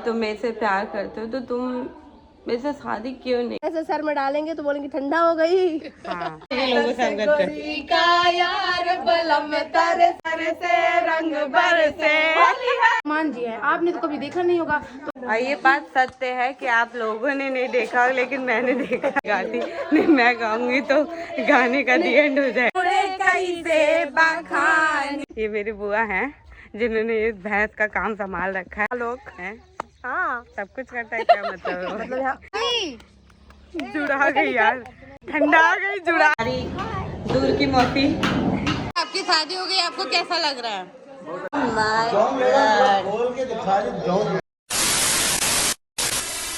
तुम मेरे से प्यार करते हो तो तुम मेरे से शादी क्यों नहीं? ऐसे सर में डालेंगे तो बोलेंगे ठंडा हो गई। हाँ लोगों से का यार बलम तर सर से रंग बरसे। मान जी है, आपने तो कभी देखा नहीं होगा तो ये बात सत्य है कि आप लोगों ने नहीं देखा, लेकिन मैंने देखा। गाती नहीं, मैं गाऊंगी तो गाने का दी एंड हो जाए। ये मेरी बुआ है जिन्होंने इस भैंस का काम संभाल रखा है। लोग हैं, हाँ सब कुछ करता है। क्या मतलब जुड़ा गई यार, ठंडा आ गई जुड़ा। दूर की मौसी, आपकी शादी हो गई, आपको कैसा लग रहा है?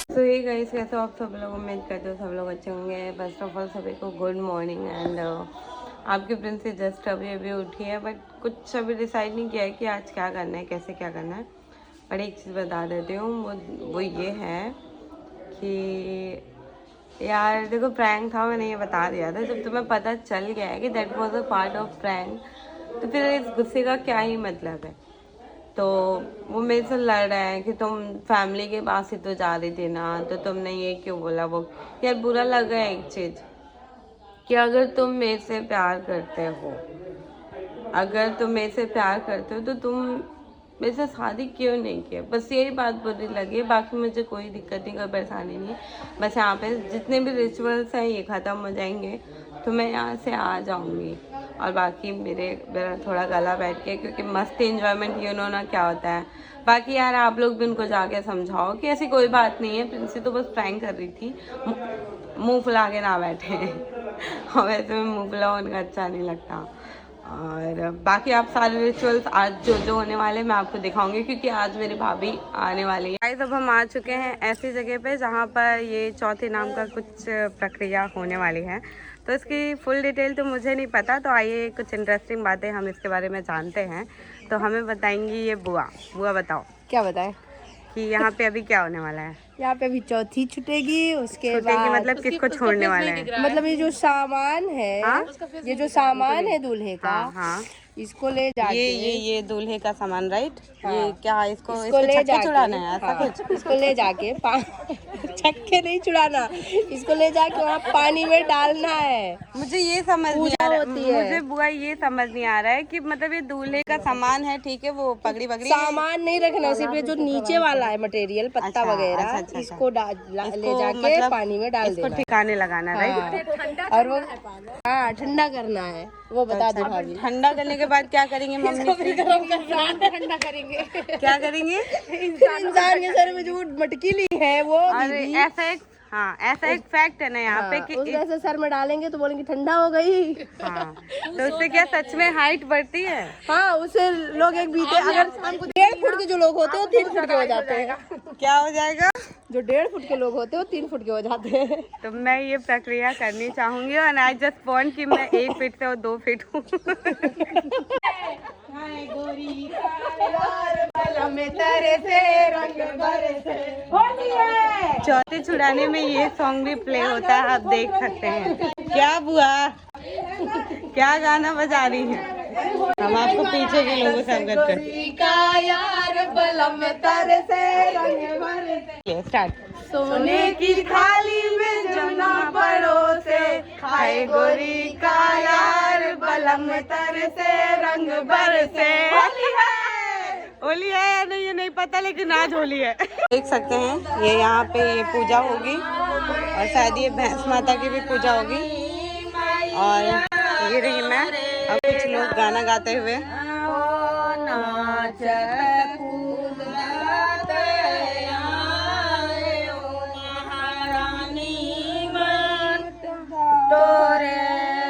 तो ये गाइस, कैसे आप सब लोग, उम्मीद करते हो सब लोग अच्छे होंगे। फर्स्ट ऑफ ऑल सभी को गुड मॉर्निंग। एंड आपकी प्रिंसेस जस्ट अभी उठी है, बट कुछ अभी डिसाइड नहीं किया है कि आज क्या करना है, कैसे क्या करना है। पर एक चीज़ बता देती हूँ, वो ये है कि यार देखो, प्रैंक था, मैंने ये बता दिया था। जब तुम्हें पता चल गया है कि that was a part of prank, तो फिर इस गुस्से का क्या ही मतलब है। तो वो मेरे से लड़ रहा है कि तुम फैमिली के पास ही तो जा रही थी ना, तो तुमने ये क्यों बोला वो। यार बुरा लगा है एक चीज़ कि अगर तुम मेरे से प्यार करते हो, अगर तुम मेरे से प्यार करते हो तो तुम मेरे से शादी क्यों नहीं की? बस यही बात बुरी लगी है। बाकी मुझे कोई दिक्कत नहीं, कोई परेशानी नहीं। बस यहाँ पे जितने भी रिचुअल्स हैं ये ख़त्म हो जाएंगे तो मैं यहाँ से आ जाऊँगी। और बाकी मेरा थोड़ा गला बैठ गया क्योंकि मस्त एंजॉयमेंट यू नो ना क्या होता है। बाकी यार आप लोग भी उनको जाके समझाओ कि ऐसी कोई बात नहीं है, प्रिंसी तो बस प्रैंक कर रही थी, मुँह फुला के ना बैठे। और वैसे में मुँह फुला उनका अच्छा नहीं लगता। और बाकी आप सारे रिचुअल्स आज जो होने वाले मैं आपको दिखाऊंगी, क्योंकि आज मेरी भाभी आने वाली है। गाइस अब हम आ चुके हैं ऐसी जगह पे जहाँ पर ये चौथे नाम का कुछ प्रक्रिया होने वाली है। तो इसकी फुल डिटेल तो मुझे नहीं पता, तो आइए कुछ इंटरेस्टिंग बातें हम इसके बारे में जानते हैं। तो हमें बताएंगी ये बुआ। बताओ क्या बताएं कि यहाँ पे अभी क्या होने वाला है। यहाँ पे अभी चौथी छुटेगी, उसके बाद मतलब किसको छोड़ने वाले हैं? मतलब ये जो सामान है, ये जो सामान है दूल्हे का, हाँ इसको ले जाके ये दूल्हे का सामान, राइट? हाँ, ये क्या इसको ले छक्के जाके चुड़ाना है ऐसा कुछ? इसको ले जाके छक्के नहीं चुड़ाना, इसको ले जाके वहाँ पानी में डालना है। मुझे ये समझ नहीं आ रहा, होती है। मुझे बुआ ये समझ नहीं आ रहा है कि मतलब ये दूल्हे का सामान है, ठीक है, वो पगड़ी सामान नहीं रखना, सिर्फ ये जो नीचे वाला है मटेरियल, पत्ता वगैरह, इसको ले जाके मतलब पानी में डाल देना, ठिकाने लगाना, राइट? और वो हाँ ठंडा करना है, वो बता दे भाभी। ठंडा करने के बाद क्या करेंगे मम्मी? गरम करना, ठंडा करेंगे। क्या करेंगे? इंसान के सर में जो मटकी ली है वो, ऐसा एक फैक्ट है ना यहाँ पे कि ऐसे सर में डालेंगे तो बोलेंगे ठंडा हो गई। तो उससे क्या सच में हाइट बढ़ती है? हाँ, उससे लोग एक बीते, अगर 1.5 फुट के जो लोग होते हैं वो 3 फुट के हो जाते हैं। क्या हो जाएगा? जो 1.5 फुट के लोग होते हैं वो 3 फुट के हो जाते हैं। तो मैं ये प्रक्रिया करनी चाहूंगी और आई जस्ट वांट कि मैं 1 फीट से और 2 फीट हूँ। चौथे छुड़ाने में ये सॉन्ग भी प्ले होता है, आप देख सकते हैं। क्या बुआ, क्या गाना बजा रही है? हम आपको पीछे के लोगों से अवगत करते हैं। स्टार्ट। सोने की थाली में जो ना परोसे, खाए गोरी का यार बलम तर से रंग बरसे। होली है या नहीं ये नहीं पता, लेकिन आज होली है। देख सकते हैं ये यहाँ पे ये पूजा होगी और शायद ये भैंस माता की भी पूजा होगी। और ये रही मैं और कुछ लोग गाना गाते हुए।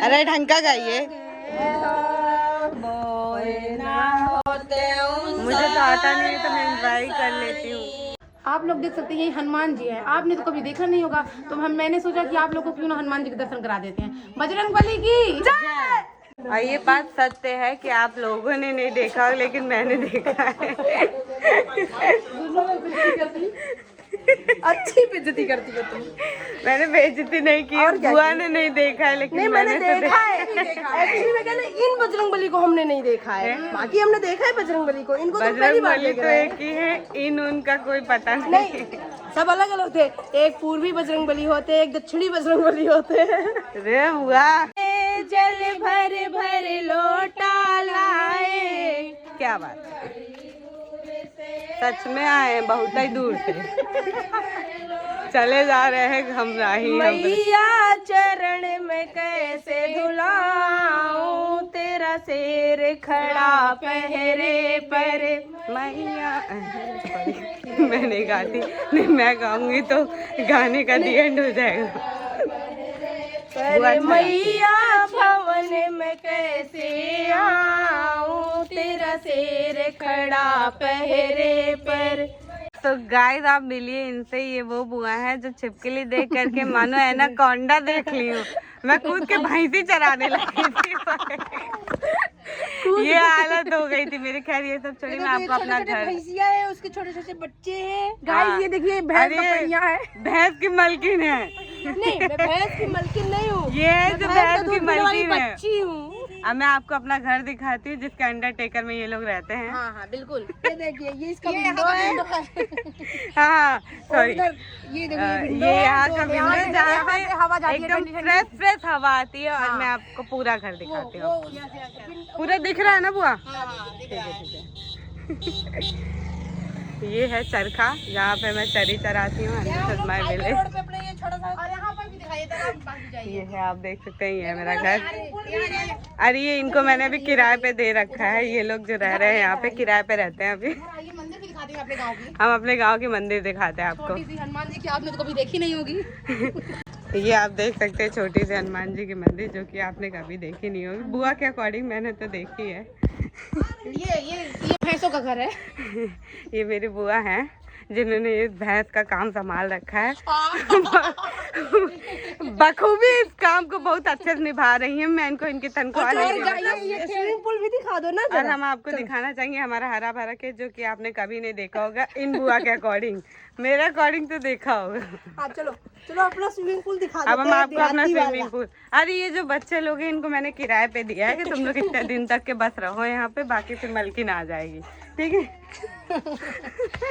अरे ढंग का गाइए। मुझे तो आता नहीं है तो मैं एंजॉय कर लेती हूँ। आप लोग देख सकते हैं, ये हनुमान जी है, आपने तो कभी देखा नहीं होगा, तो मैंने सोचा कि आप लोग को क्यों ना हनुमान जी के दर्शन करा देते हैं। बजरंग बली की जय। और ये बात सत्य है कि आप लोगों ने नहीं देखा, लेकिन मैंने देखा है। अच्छी बेइज्जती करती हो तुम। मैंने बेइज्जती नहीं की, बुआ ने नहीं देखा है, लेकिन नहीं मैंने देखा है। एक्चुअली मैं कहना इन बजरंगबली को हमने नहीं देखा है, बाकी हमने देखा है बजरंगबली को, इनको तो पहली बार बजरंगबली देख तो रहे हैं। एक ही है, इन उनका कोई पता नहीं नहीं। सब अलग अलग थे, एक पूर्वी बजरंगबली होते, एक दक्षिणी बजरंगबली होते। रे बुआ जल भर भर लोटा लाए। क्या बात है, सच में आए हैं बहुत ही दूर से, चले जा रहे हैं हम राही। मैया चरण में कैसे धुलाऊं, तेरा शेर खड़ा पहरे पर। मैया मैं नहीं गाती, नहीं मैं गाऊंगी तो गाने का दी एंड हो जाएगा। पर मैया भवन में कैसे आऊं, तेरा शेर खड़ा पहरे पर। तो गाइस आप मिलिए इनसे, ये वो बुआ है जो छिपकली देख करके मानो एनाकोंडा देख ली हूँ। मैं कूद के भैंसी चराने लगी थी। ये हालत हो गई थी मेरी। खैर ये सब छोड़ी, मैं आपको अपना घर, भैंसिया है, उसके छोटे छोटे बच्चे हैं। गाइस ये देखिए भैंस का पहिया है, भैंस की मलकिन है। नहीं मैं भैंस की मलकिन नहीं हूँ, ये है जो भैंस की मलकिन है। बच्ची हूँ। अब मैं आपको अपना घर दिखाती हूँ जिसके अंडरटेकर में ये लोग रहते हैं। हाँ हाँ बिल्कुल, ये देखिए ये इसका विंडो है। हाँ सॉरी, ये देखिए ये यहाँ का विंडो यहाँ जहाँ से हवा से जाती है, एकदम ठंडी फ्रेश हवा आती है। और मैं आपको पूरा घर दिखाती हूँ। पूरा दिख रहा है ना बुआ? ठीक है। ये है चरखा जहाँ पे मैं चरी चराती हूँ। ये है, आप देख सकते हैं, ये है मेरा घर। अरे ये इनको मैंने अभी किराए पे दे रखा है। ये लोग जो रह रहे हैं यहाँ पे किराए पे रहते हैं अभी। हम अपने गांव की मंदिर दिखाते हैं आपको। हनुमान जी की आपने तो कभी देखी नहीं होगी। ये आप देख सकते हैं छोटी सी हनुमान जी की मंदिर, जो कि आपने कभी देखी नहीं होगी। बुआ के अकॉर्डिंग मैंने तो देखी है। ये भैंसों का घर है। ये मेरी बुआ है जिन्होंने इस भैंस का काम संभाल रखा है। बखूबी इस काम को बहुत अच्छे से निभा रही है। मैं इनको इनकी तनख्वाह नहीं दूंगी। स्विमिंग पूल भी दिखा दो ना। और हम आपको दिखाना चाहेंगे हमारा हरा भरा खेत, जो कि आपने कभी नहीं देखा होगा इन बुआ के अकॉर्डिंग। मेरे अकॉर्डिंग तो देखा होगा। चलो चलो अपना स्विमिंग पूल दिखा अब हम आपको अपना स्विमिंग पूल। अरे ये जो बच्चे लोग हैं इनको मैंने किराए पे दिया है कि तुम लोग इतने दिन तक के बस रहो यहाँ पे, बाकी फिर मलकिन आ जाएगी। ठीक है।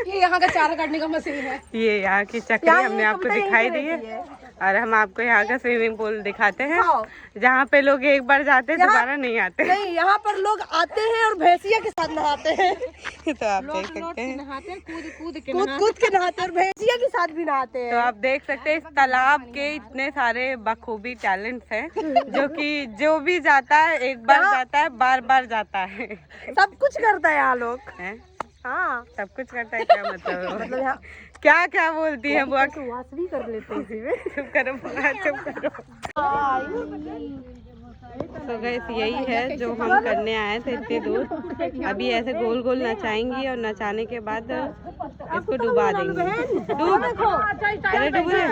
ये यहाँ का चारा काटने का मशीन है। ये यहाँ की चक्री हमने आपको दिखाई दी है। और हम आपको यहाँ का स्विमिंग पूल दिखाते हैं जहाँ पे लोग एक बार जाते हैं दोबारा नहीं आते। नहीं, यहाँ पर लोग आते हैं और भैंसिया के साथ नहाते हैं। तो आप देख सकते हैं, कूद के नहाते हैं और भैंसिया के साथ भी नहाते हैं। तो आप देख सकते हैं इस तालाब के इतने सारे बखूबी टैलेंट्स हैं, जो कि जो भी जाता है एक बार जाता है, बार बार जाता है। सब कुछ करता है यहाँ लोग। हाँ सब कुछ करता है। क्या मतलब यहाँ क्या क्या बोलती है बुआ? भी कर लेते हैं इसी में। चुप करो बुआ, चुप करो। तो गाइस यही है जो हम करने आए थे इतनी दूर। अभी ऐसे गोल गोल नचाएंगी और नचाने के बाद इसको डुबा देंगे। डूब, अरे डूब रहे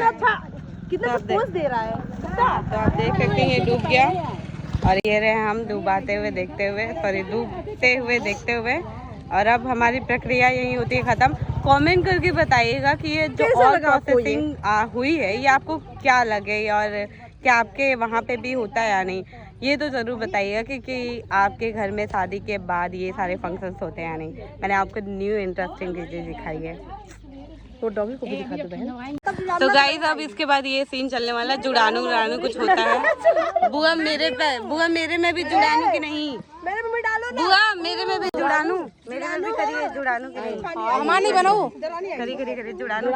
कितना पोज दे रहा है। तो आप देख सकते हैं ये डूब गया। और ये रहे हम डुबाते हुए देखते हुए, सॉरी डूबते हुए देखते हुए। और अब हमारी प्रक्रिया यही होती है खत्म। कमेंट करके बताइएगा कि ये जो और प्रोसेसिंग हुई है ये आपको क्या लगे, और क्या आपके वहाँ पे भी होता है या नहीं, ये तो ज़रूर बताइएगा। क्योंकि आपके घर में शादी के बाद ये सारे फंक्शंस होते हैं या नहीं। मैंने आपको न्यू इंटरेस्टिंग चीज़ें दिखाई है। तो डॉगी को भी दिखा दो बहन। तो गाइस अब इसके बाद ये सीन चलने वाला है, जुड़ानू उड़ानू कुछ होता है। बुआ मेरे में भी जुड़ानू की नहीं, मेरे में डालो ना। बुआ मेरे में भी जुड़ानू, मेरे में भी करिए जुड़ानू की नहीं। हमारे नहीं बनाओ। करी जुड़ानू।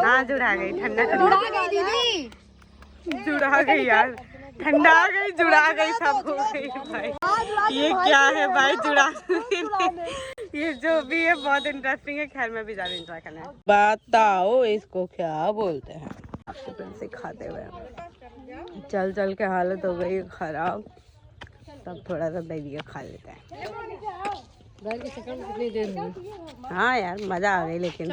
हाँ जुड़ा गई, ठंडा जुड़ा गई यार, ठंडा आ गई, जुड़ा गई, सब हो गई भाई। ये क्या है भाई जुड़ा? ये जो भी है बहुत इंटरेस्टिंग है। खैर मैं भी ज्यादा इंजॉय करना है। बताओ इसको क्या बोलते हैं? आपको सिखाते हुए चल चल के हालत हो गई खराब। तब थोड़ा सा दही खा लेते हैं। हाँ यार मजा आ गई लेकिन।